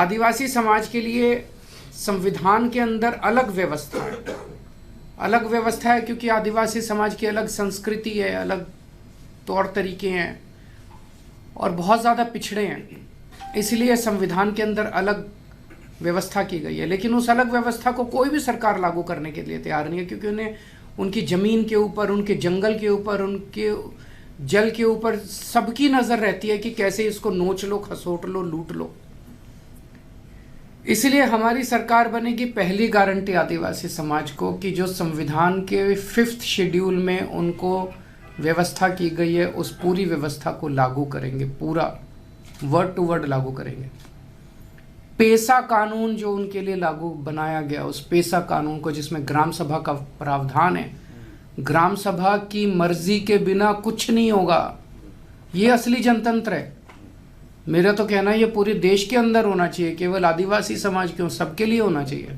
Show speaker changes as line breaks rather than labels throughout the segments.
आदिवासी समाज के लिए संविधान के अंदर अलग व्यवस्था है। अलग व्यवस्था है क्योंकि आदिवासी समाज की अलग संस्कृति है, अलग तौर तरीके हैं और बहुत ज़्यादा पिछड़े हैं, इसलिए संविधान के अंदर अलग व्यवस्था की गई है। लेकिन उस अलग व्यवस्था को कोई भी सरकार लागू करने के लिए तैयार नहीं है, क्योंकि उन्हें उनकी ज़मीन के ऊपर, उनके जंगल के ऊपर, उनके जल के ऊपर सबकी नज़र रहती है कि कैसे इसको नोच लो, खसोट लो, लूट लो। इसलिए हमारी सरकार बनेगी पहली गारंटी आदिवासी समाज को कि जो संविधान के 5th शेड्यूल में उनको व्यवस्था की गई है उस पूरी व्यवस्था को लागू करेंगे, पूरा वर्ड टू वर्ड लागू करेंगे। पेसा कानून जो उनके लिए लागू बनाया गया, उस पेसा कानून को, जिसमें ग्राम सभा का प्रावधान है, ग्राम सभा की मर्जी के बिना कुछ नहीं होगा। ये असली जनतंत्र है। मेरा तो कहना है ये पूरे देश के अंदर होना चाहिए, केवल आदिवासी समाज क्यों, सबके लिए होना चाहिए।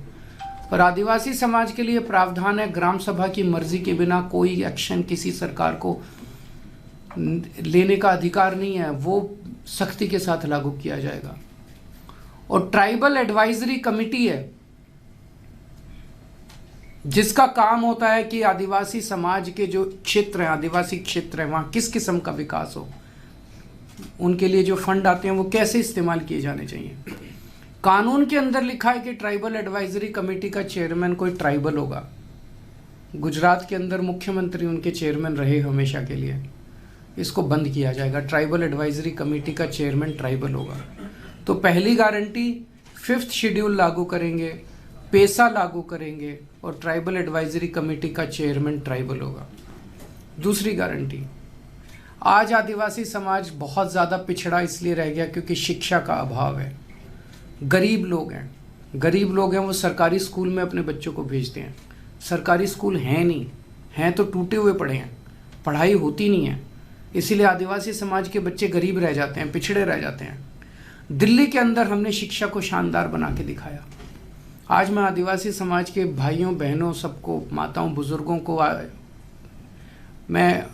पर आदिवासी समाज के लिए प्रावधान है ग्राम सभा की मर्जी के बिना कोई एक्शन किसी सरकार को लेने का अधिकार नहीं है, वो सख्ती के साथ लागू किया जाएगा। और ट्राइबल एडवाइजरी कमेटी है जिसका काम होता है कि आदिवासी समाज के जो क्षेत्र हैं, आदिवासी क्षेत्र हैं, वहाँ किस किस्म का विकास हो, उनके लिए जो फंड आते हैं वो कैसे इस्तेमाल किए जाने चाहिए। कानून के अंदर लिखा है कि ट्राइबल एडवाइजरी कमेटी का चेयरमैन कोई ट्राइबल होगा। गुजरात के अंदर मुख्यमंत्री उनके चेयरमैन रहे हमेशा के लिए। इसको बंद किया जाएगा, ट्राइबल एडवाइजरी कमेटी का चेयरमैन ट्राइबल होगा। तो पहली गारंटी 5th शेड्यूल लागू करेंगे, पेसा लागू करेंगे और ट्राइबल एडवाइजरी कमेटी का चेयरमैन ट्राइबल होगा। दूसरी गारंटी, आज आदिवासी समाज बहुत ज़्यादा पिछड़ा इसलिए रह गया क्योंकि शिक्षा का अभाव है। गरीब लोग हैं, वो सरकारी स्कूल में अपने बच्चों को भेजते हैं। सरकारी स्कूल हैं नहीं, हैं तो टूटे हुए पड़े हैं, पढ़ाई होती नहीं है। इसीलिए आदिवासी समाज के बच्चे गरीब रह जाते हैं, पिछड़े रह जाते हैं। दिल्ली के अंदर हमने शिक्षा को शानदार बना के दिखाया। आज मैं आदिवासी समाज के भाइयों बहनों सबको, माताओं बुजुर्गों को मैं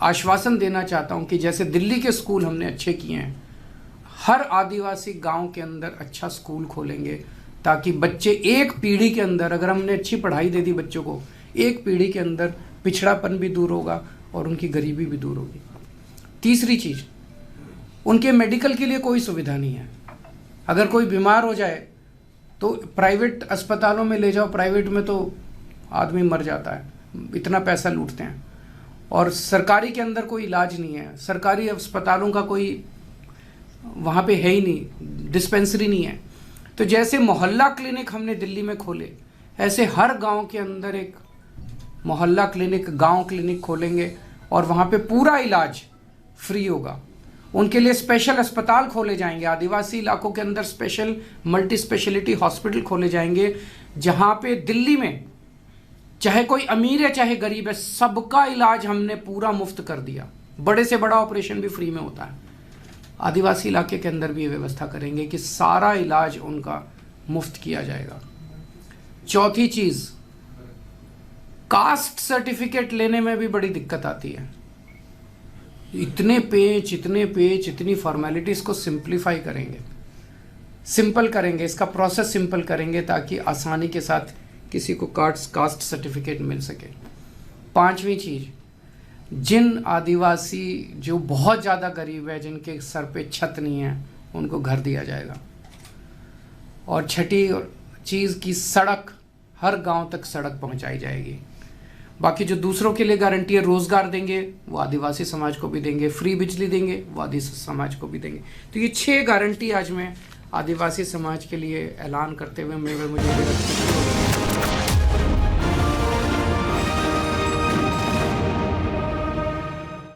आश्वासन देना चाहता हूं कि जैसे दिल्ली के स्कूल हमने अच्छे किए हैं, हर आदिवासी गांव के अंदर अच्छा स्कूल खोलेंगे ताकि बच्चे एक पीढ़ी के अंदर, अगर हमने अच्छी पढ़ाई दे दी बच्चों को, एक पीढ़ी के अंदर पिछड़ापन भी दूर होगा और उनकी गरीबी भी दूर होगी। तीसरी चीज़, उनके मेडिकल के लिए कोई सुविधा नहीं है। अगर कोई बीमार हो जाए तो प्राइवेट अस्पतालों में ले जाओ, प्राइवेट में तो आदमी मर जाता है, इतना पैसा लूटते हैं। और सरकारी के अंदर कोई इलाज नहीं है, सरकारी अस्पतालों का कोई वहाँ पे है ही नहीं, डिस्पेंसरी नहीं है। तो जैसे मोहल्ला क्लिनिक हमने दिल्ली में खोले, ऐसे हर गांव के अंदर एक मोहल्ला क्लिनिक, गांव क्लिनिक खोलेंगे और वहाँ पे पूरा इलाज फ्री होगा। उनके लिए स्पेशल अस्पताल खोले जाएंगे, आदिवासी इलाकों के अंदर स्पेशल मल्टी स्पेशलिटी हॉस्पिटल खोले जाएंगे, जहाँ पे दिल्ली में चाहे कोई अमीर है चाहे गरीब है, सबका इलाज हमने पूरा मुफ्त कर दिया। बड़े से बड़ा ऑपरेशन भी फ्री में होता है। आदिवासी इलाके के अंदर भी ये व्यवस्था करेंगे कि सारा इलाज उनका मुफ्त किया जाएगा। चौथी चीज़, कास्ट सर्टिफिकेट लेने में भी बड़ी दिक्कत आती है। इतने पेज, इतनी फॉर्मेलिटीज़ को सिंप्लीफाई करेंगे, सिंपल करेंगे, इसका प्रोसेस सिंपल करेंगे ताकि आसानी के साथ किसी को कास्ट सर्टिफिकेट मिल सके। पांचवी चीज़, जिन आदिवासी जो बहुत ज़्यादा गरीब है, जिनके सर पे छत नहीं है, उनको घर दिया जाएगा। और छठी चीज़ की सड़क, हर गांव तक सड़क पहुंचाई जाएगी। बाकी जो दूसरों के लिए गारंटी है, रोज़गार देंगे वो आदिवासी समाज को भी देंगे, फ्री बिजली देंगे वो आदिवासी समाज को भी देंगे। तो ये 6 गारंटी आज मैं आदिवासी समाज के लिए ऐलान करते हुए मुझे